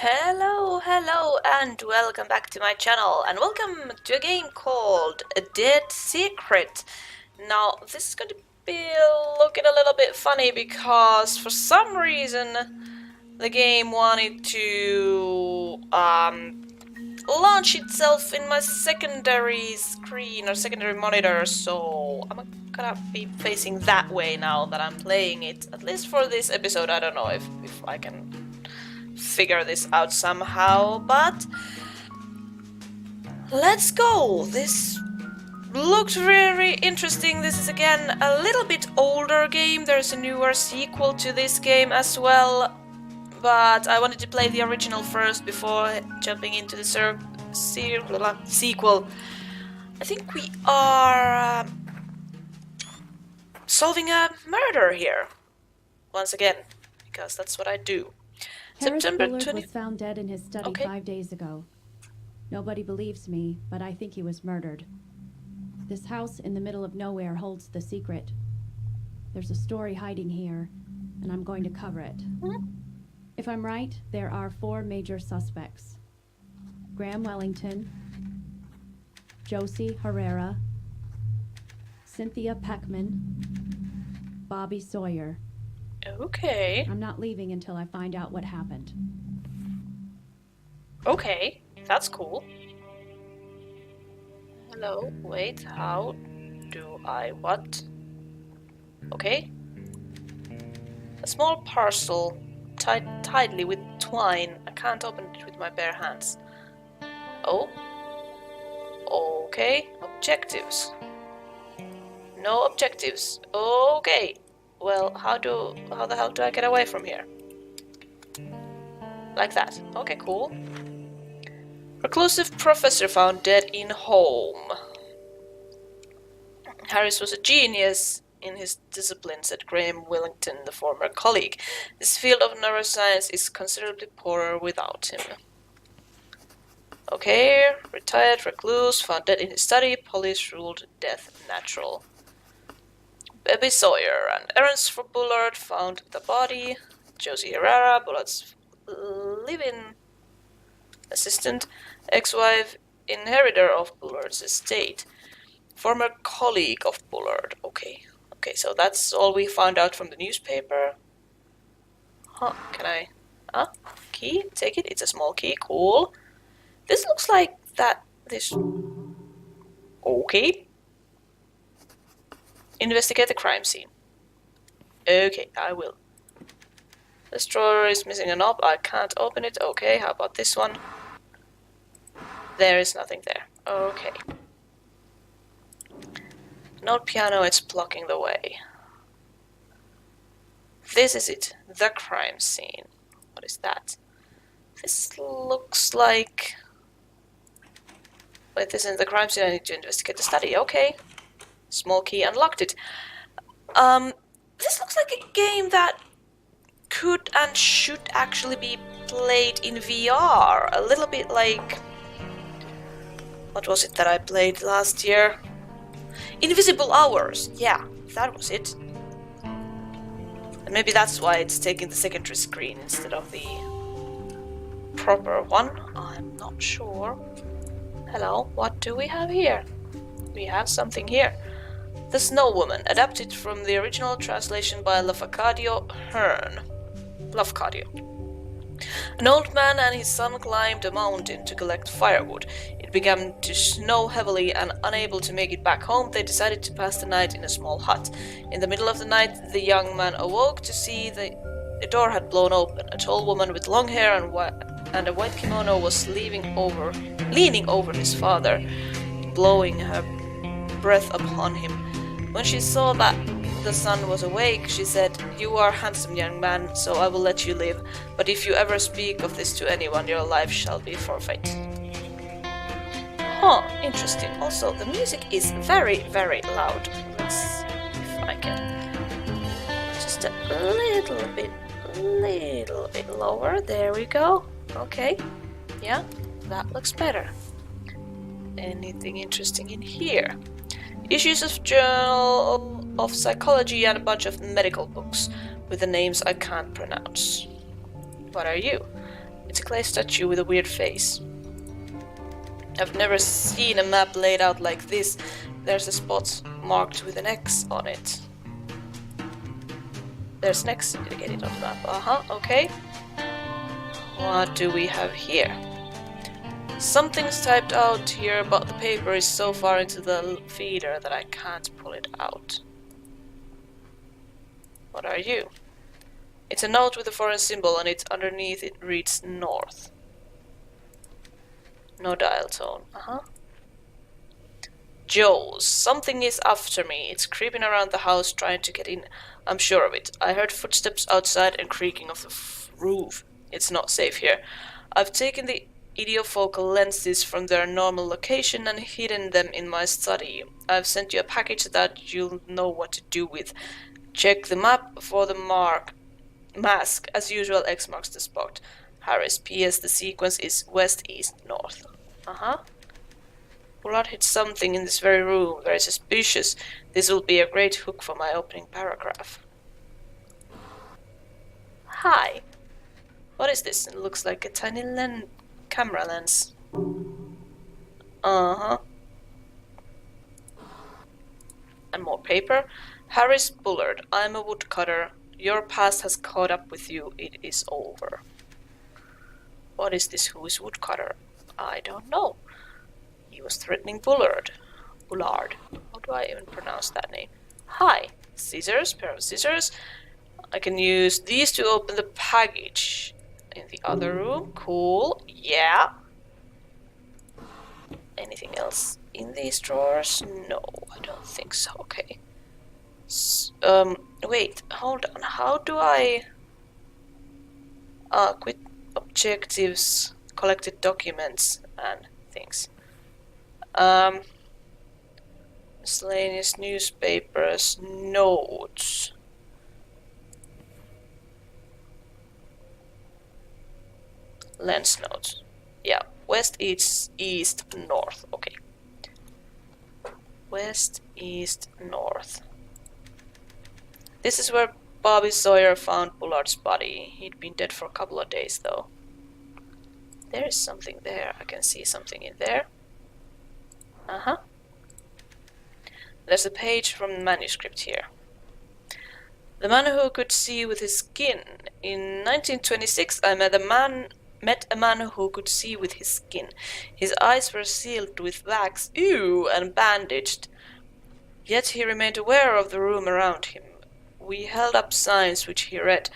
Hello, and welcome back to my channel, and welcome to a game called A Dead Secret. Now, this is going to be looking a little bit funny because for some reason the game wanted to launch itself in my secondary screen or secondary monitor, so I'm gonna be facing that way now that I'm playing it, at least for this episode. I don't know if I can figure this out somehow, but let's go. This looked very interesting. This is again a little bit older game. There's a newer sequel to this game as well, but I wanted to play the original first before jumping into the sequel. I think we are solving a murder here once again, because that's what I do. Harris September Bullard 20. was found dead in his study 5 days ago. Nobody believes me, but I think he was murdered. This house in the middle of nowhere holds the secret. There's a story hiding here, and I'm going to cover it. If I'm right, there are 4 major suspects. Graham Wellington, Josie Herrera, Cynthia Peckman, Bobby Sawyer. Okay. I'm not leaving until I find out what happened. Okay, that's cool. Hello, wait, how do I what? Okay. A small parcel tied tightly with twine. I can't open it with my bare hands. Oh. Okay, objectives. No objectives. Okay. Well, how the hell do I get away from here? Like that. Okay, cool. Reclusive professor found dead in home. Harris was a genius in his discipline, said Graham Wellington, the former colleague. This field of neuroscience is considerably poorer without him. Okay, retired recluse, found dead in his study. Police ruled death natural. Bobby Sawyer, and errands for Bullard, found the body. Josie Herrera, Bullard's live-in assistant, ex-wife, inheritor of Bullard's estate, former colleague of Bullard. Okay, so that's all we found out from the newspaper. Huh, can I... Huh? Key? Take it? It's a small key. Cool. This looks like that... This... Okay. Investigate the crime scene. Okay, I will. This drawer is missing a knob. I can't open it. Okay, how about this one? There is nothing there. Okay. An old piano is blocking the way. This is it. The crime scene. What is that? This looks like... Wait, this isn't the crime scene. I need to investigate the study. Okay. Small key unlocked it. This looks like a game that could and should actually be played in VR. A little bit like... What was it that I played last year? Invisible Hours. Yeah, that was it. And maybe that's why it's taking the secondary screen instead of the proper one. I'm not sure. Hello, what do we have here? We have something here. The Snow Woman, adapted from the original translation by Lafcadio Hearn. An old man and his son climbed a mountain to collect firewood. It began to snow heavily, and unable to make it back home, they decided to pass the night in a small hut. In the middle of the night, the young man awoke to see the door had blown open. A tall woman with long hair and a white kimono was leaning over his father, blowing her breath upon him. When she saw that the son was awake, she said, "You are a handsome young man, so I will let you live. But if you ever speak of this to anyone, your life shall be forfeit." Huh, interesting. Also, the music is very, very loud. Let's see if I can... Just a little bit lower. There we go. Okay. Yeah, that looks better. Anything interesting in here? Issues of Journal of Psychology and a bunch of medical books with the names I can't pronounce. What are you? It's a clay statue with a weird face. I've never seen a map laid out like this. There's a spot marked with an X on it. There's an X indicated on the map. Okay. What do we have here? Something's typed out here, but the paper is so far into the feeder that I can't pull it out. What are you? It's a note with a foreign symbol on it. Underneath it reads North. No dial tone. Joe's. Something is after me. It's creeping around the house trying to get in. I'm sure of it. I heard footsteps outside and creaking of the roof. It's not safe here. I've taken the idiofocal lenses from their normal location and hidden them in my study. I've sent you a package that you'll know what to do with. Check the map for the mask. As usual, X marks the spot. Harris. P.S. The sequence is west, east, north. Bullard hid something in this very room. Very suspicious. This will be a great hook for my opening paragraph. Hi. What is this? It looks like a tiny camera lens. And more paper. Harris Bullard. I'm a woodcutter. Your past has caught up with you. It is over. What is this? Who is woodcutter? I don't know. He was threatening Bullard. Bullard. How do I even pronounce that name? Hi. Scissors. Pair of scissors. I can use these to open the package. In the other room. Cool. Yeah. Anything else in these drawers? No, I don't think so. Okay. Wait. Hold on. How do I... quit objectives, collected documents, and things. Miscellaneous newspapers, notes. Lens notes. Yeah, west, east, north. Okay. West, east, north. This is where Bobby Sawyer found Bullard's body. He'd been dead for a couple of days, though. There is something there. I can see something in there. There's a page from the manuscript here. The man who could see with his skin. In 1926, I met a man who could see with his skin. His eyes were sealed with wax, and bandaged. Yet he remained aware of the room around him. We held up signs which he read,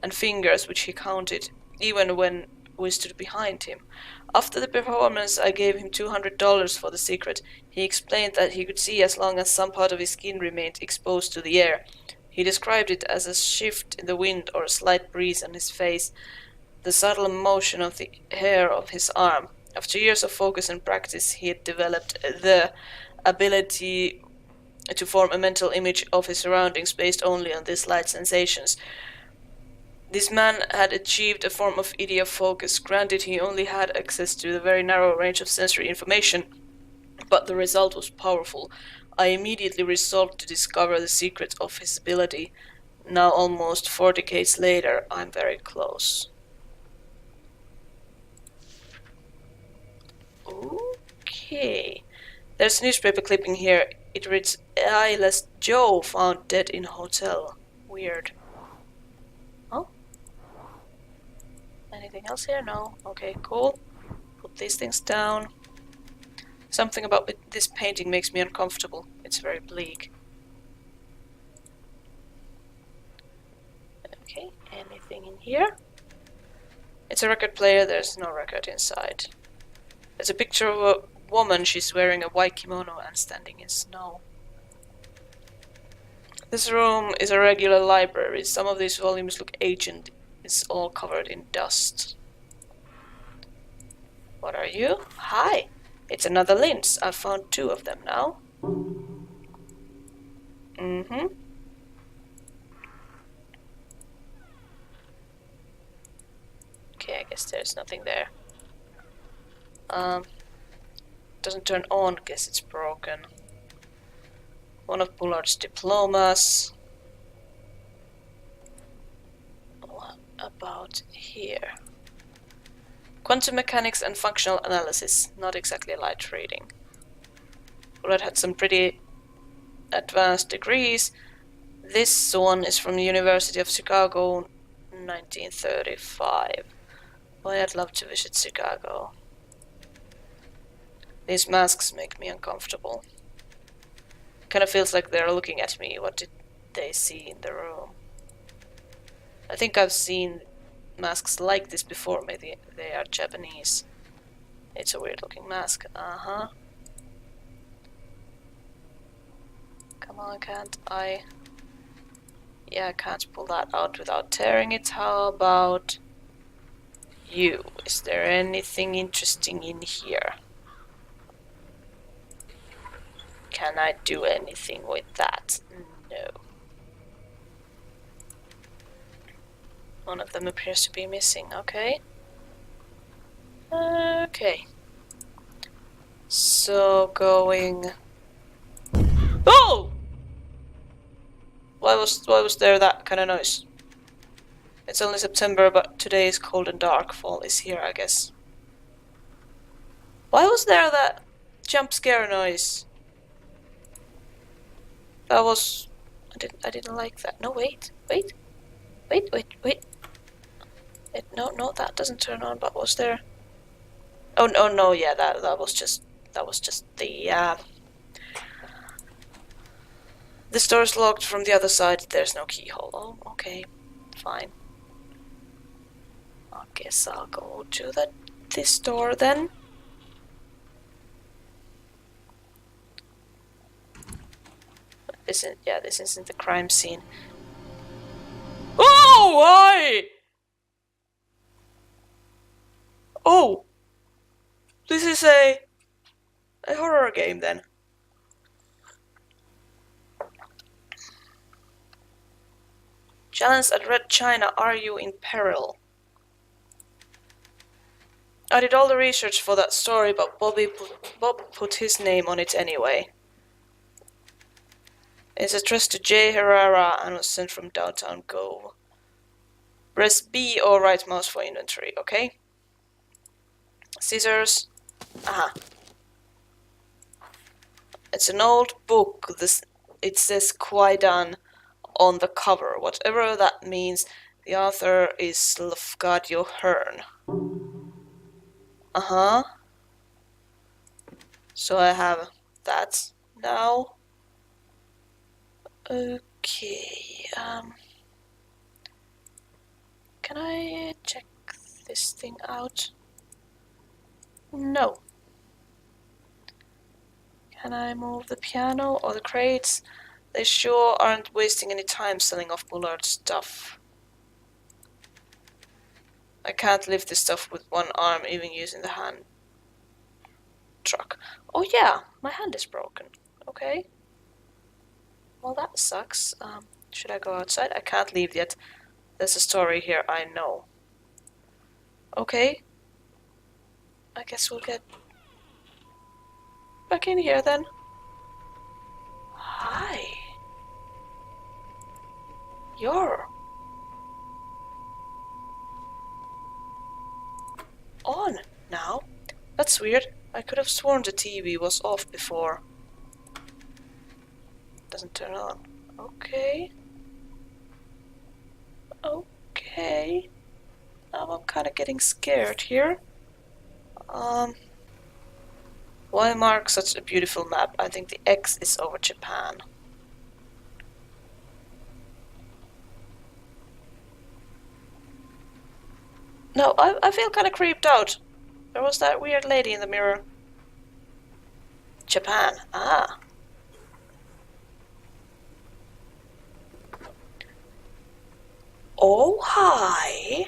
and fingers which he counted, even when we stood behind him. After the performance, I gave him $200 for the secret. He explained that he could see as long as some part of his skin remained exposed to the air. He described it as a shift in the wind or a slight breeze on his face, the subtle motion of the hair of his arm. After years of focus and practice, he had developed the ability to form a mental image of his surroundings based only on these light sensations. This man had achieved a form of idiofocus. Granted, he only had access to a very narrow range of sensory information, but the result was powerful. I immediately resolved to discover the secret of his ability. Now, almost 4 decades later, I'm very close. Okay. There's a newspaper clipping here. It reads, eyeless Joe found dead in hotel. Weird. Oh? Anything else here? No. Okay, cool. Put these things down. Something about this painting makes me uncomfortable. It's very bleak. Okay, anything in here? It's a record player. There's no record inside. There's a picture of a woman. She's wearing a white kimono and standing in snow. This room is a regular library. Some of these volumes look ancient. It's all covered in dust. What are you? Hi! It's another lens. I've found 2 of them now. Okay, I guess there's nothing there. Doesn't turn on, guess it's broken. One of Bullard's diplomas. What about here? Quantum mechanics and functional analysis. Not exactly light reading. Red had some pretty advanced degrees. This one is from the University of Chicago, 1935. Boy, I'd love to visit Chicago. These masks make me uncomfortable. Kind of feels like they're looking at me. What did they see in the room? I think I've seen masks like this before. Maybe they are Japanese. It's a weird looking mask. Uh-huh. Come on, can't I? Yeah, I can't pull that out without tearing it. How about you? Is there anything interesting in here? Can I do anything with that? No. One of them appears to be missing. Okay. Okay. So going. Oh! Why was there that kind of noise? It's only September, but today is cold and dark. Fall is here, I guess. Why was there that jump scare noise? That was. I didn't like that. No, wait. No, that doesn't turn on. But was there? Oh no, yeah, that was just the. This door's locked from the other side. There's no keyhole. Oh, okay, fine. I guess I'll go to this door then. This isn't the crime scene. Oh, why? Oh, this is a horror game then. Challenge at Red China, are you in peril? I did all the research for that story, but Bob put his name on it anyway. It's addressed to J. Herrera and was sent from downtown Go. Press B or right mouse for inventory, okay? Scissors. Aha. It's an old book. It says Kwaidan on the cover. Whatever that means, the author is Lafcadio Hearn. Uh-huh. So I have that now. Okay, can I check this thing out? No. Can I move the piano or the crates? They sure aren't wasting any time selling off Bullard's stuff. I can't lift this stuff with one arm, even using the hand truck. Oh yeah, my hand is broken. Okay. Well, that sucks. Should I go outside? I can't leave yet. There's a story here, I know. Okay. I guess we'll get back in here then. Hi. You're on now. That's weird. I could have sworn the TV was off before. Doesn't turn on. Okay. Okay. Now I'm kind of getting scared here. Why mark such a beautiful map? I think the X is over Japan. No, I feel kind of creeped out. There was that weird lady in the mirror. Japan. Ah. Oh, hi.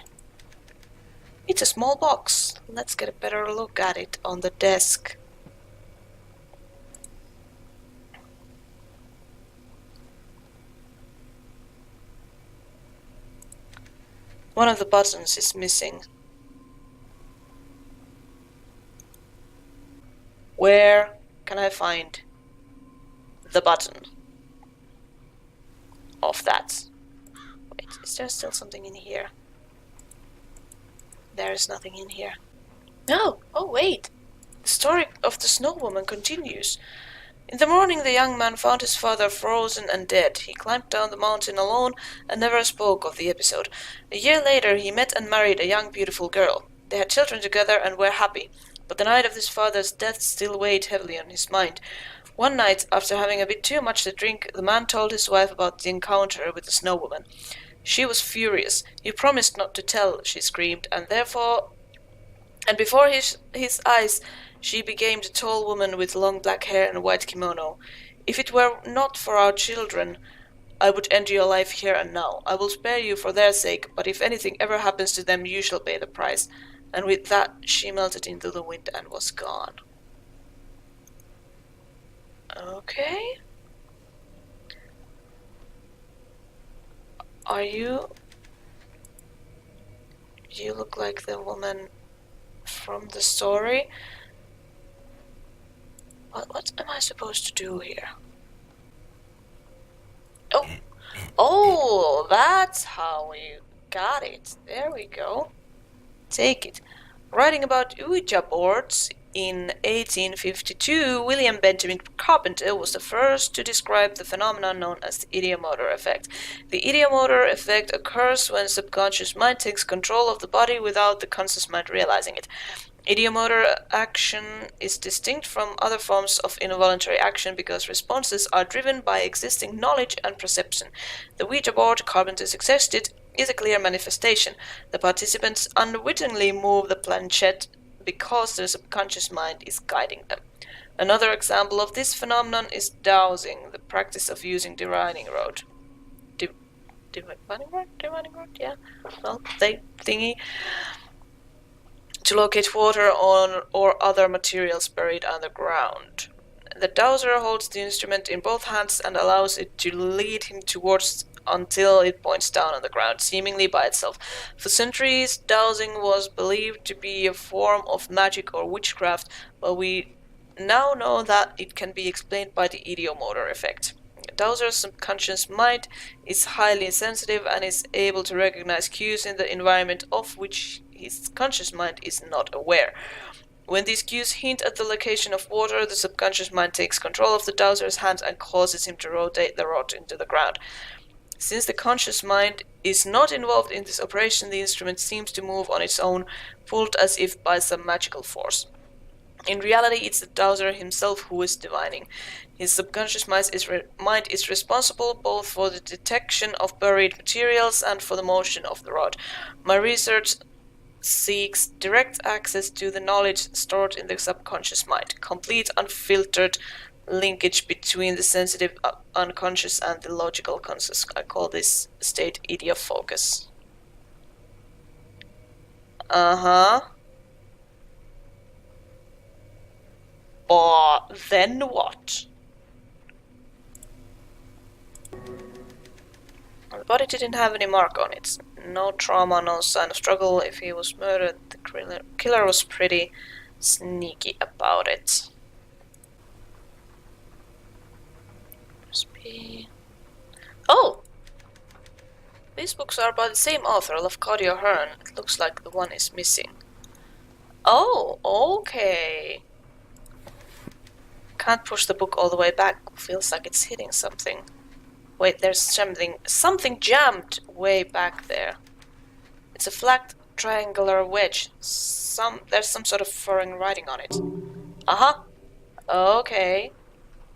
It's a small box. Let's get a better look at it on the desk. One of the buttons is missing. Where can I find the button of that? Wait, is there still something in here? There is nothing in here. Oh wait. The story of the snow woman continues. In the morning the young man found his father frozen and dead. He climbed down the mountain alone and never spoke of the episode. A year later he met and married a young beautiful girl. They had children together and were happy. But the night of his father's death still weighed heavily on his mind. One night, after having a bit too much to drink, the man told his wife about the encounter with the snow woman. She was furious. "You promised not to tell," she screamed, and before his eyes she became the tall woman with long black hair and white kimono. "If it were not for our children, I would end your life here and now. I will spare you for their sake, but if anything ever happens to them, you shall pay the price." And with that, she melted into the wind and was gone. Okay. Are you... You look like the woman from the story. What am I supposed to do here? Oh, that's how we got it. There we go. Take it. Writing about Ouija boards in 1852, William Benjamin Carpenter was the first to describe the phenomenon known as the ideomotor effect. The ideomotor effect occurs when the subconscious mind takes control of the body without the conscious mind realizing it. Ideomotor action is distinct from other forms of involuntary action because responses are driven by existing knowledge and perception. The Ouija board Carpenter suggested is a clear manifestation. The participants unwittingly move the planchette because their subconscious mind is guiding them. Another example of this phenomenon is dowsing, the practice of using divining rod. Divining rod? Yeah. Well, thingy. To locate water on or other materials buried underground. The dowser holds the instrument in both hands and allows it to lead him towards until it points down on the ground, seemingly by itself. For centuries, dowsing was believed to be a form of magic or witchcraft, but we now know that it can be explained by the ideomotor effect. Dowser's subconscious mind is highly sensitive and is able to recognize cues in the environment of which his conscious mind is not aware. When these cues hint at the location of water, the subconscious mind takes control of the dowser's hand and causes him to rotate the rod into the ground. Since the conscious mind is not involved in this operation, the instrument seems to move on its own, pulled as if by some magical force. In reality, it's the dowser himself who is divining. His subconscious mind is responsible both for the detection of buried materials and for the motion of the rod. My research seeks direct access to the knowledge stored in the subconscious mind, complete unfiltered linkage between the sensitive unconscious and the logical conscious. I call this state ideofocus. Or then what? The body didn't have any mark on it. No trauma, no sign of struggle. If he was murdered, the killer was pretty sneaky about it. Oh! These books are by the same author, Lafcadio Hearn. It looks like the one is missing. Oh, okay. Can't push the book all the way back. Feels like it's hitting something. Wait, there's something jammed way back there. It's a flat triangular wedge. There's some sort of foreign writing on it. Uh-huh. Okay.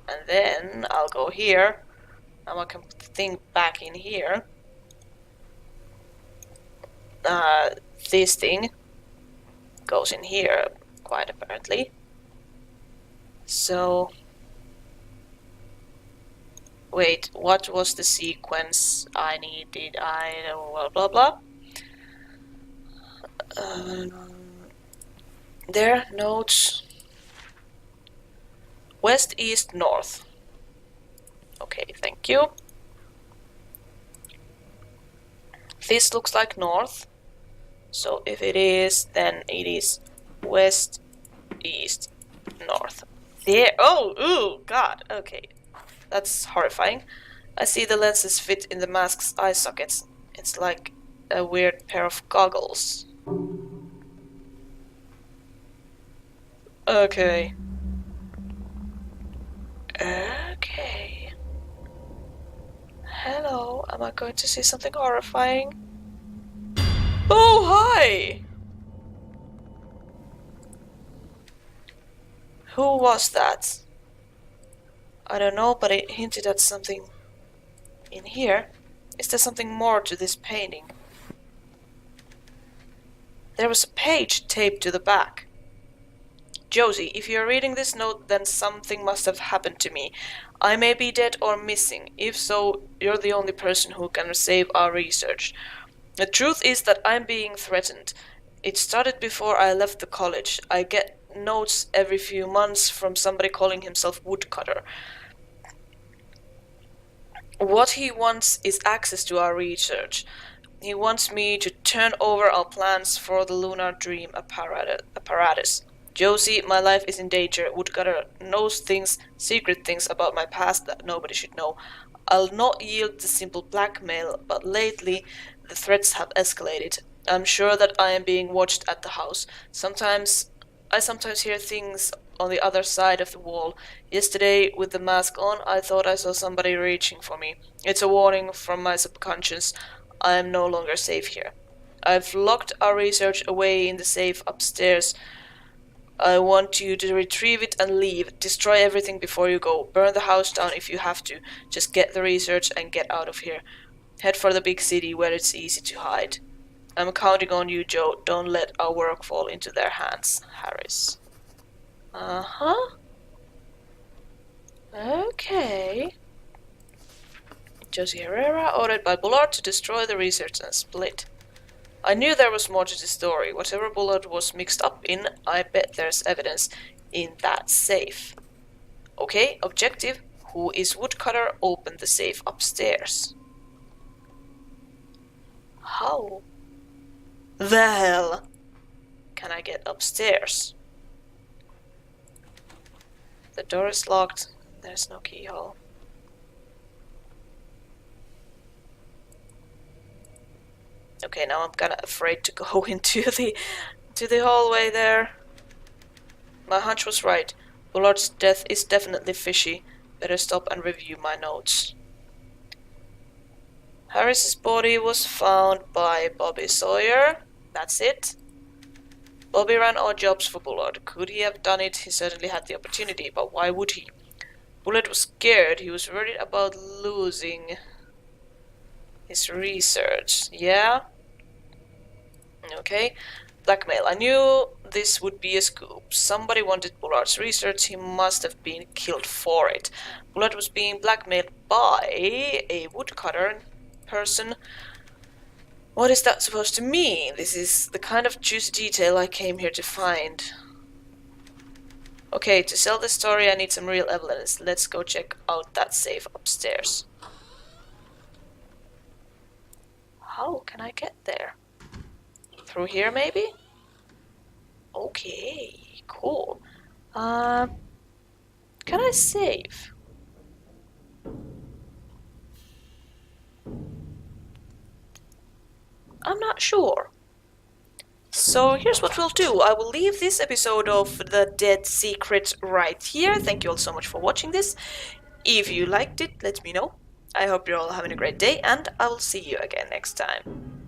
And then I'll go here. Now I can put the thing back in here. This thing goes in here, quite apparently. So... Wait, what was the sequence I needed? Blah blah blah. There, notes. West, east, north. Okay, thank you. This looks like north. So if it is, then it is west, east, north. There. Oh, ooh, God. Okay. That's horrifying. I see the lenses fit in the mask's eye sockets. It's like a weird pair of goggles. Okay. Okay. Hello, am I going to see something horrifying? Oh, hi! Who was that? I don't know, but it hinted at something in here. Is there something more to this painting? There was a page taped to the back. Josie, if you're reading this note, then something must have happened to me. I may be dead or missing. If so, you're the only person who can save our research. The truth is that I'm being threatened. It started before I left the college. I get notes every few months from somebody calling himself Woodcutter. What he wants is access to our research. He wants me to turn over our plans for the Lunar Dream apparatus. Josie, my life is in danger. Woodcutter knows things, secret things about my past that nobody should know. I'll not yield to simple blackmail, but lately the threats have escalated. I'm sure that I am being watched at the house. I sometimes hear things on the other side of the wall. Yesterday, with the mask on, I thought I saw somebody reaching for me. It's a warning from my subconscious. I am no longer safe here. I've locked our research away in the safe upstairs. I want you to retrieve it and leave. Destroy everything before you go. Burn the house down if you have to. Just get the research and get out of here. Head for the big city where it's easy to hide. I'm counting on you, Joe. Don't let our work fall into their hands. Harris. Uh-huh. Okay. Josie Herrera ordered by Bullard to destroy the research and split. I knew there was more to the story. Whatever Bullard was mixed up in, I bet there's evidence in that safe. Okay, objective. Who is Woodcutter? Open the safe upstairs. How the hell can I get upstairs? The door is locked. There's no keyhole. Okay, now I'm kinda afraid to go into the hallway there. My hunch was right. Bullard's death is definitely fishy. Better stop and review my notes. Harris's body was found by Bobby Sawyer. That's it. Bobby ran odd jobs for Bullard. Could he have done it? He certainly had the opportunity, but why would he? Bullard was scared. He was worried about losing his research. Yeah? Okay. Blackmail. I knew this would be a scoop. Somebody wanted Bullard's research. He must have been killed for it. Bullard was being blackmailed by a woodcutter person. What is that supposed to mean? This is the kind of juicy detail I came here to find. Okay, to sell this story I need some real evidence. Let's go check out that safe upstairs. How can I get there? Through here, maybe? Okay, cool. Can I save? I'm not sure. So here's what we'll do. I will leave this episode of The Dead Secret right here. Thank you all so much for watching this. If you liked it, let me know. I hope you're all having a great day, and I will see you again next time.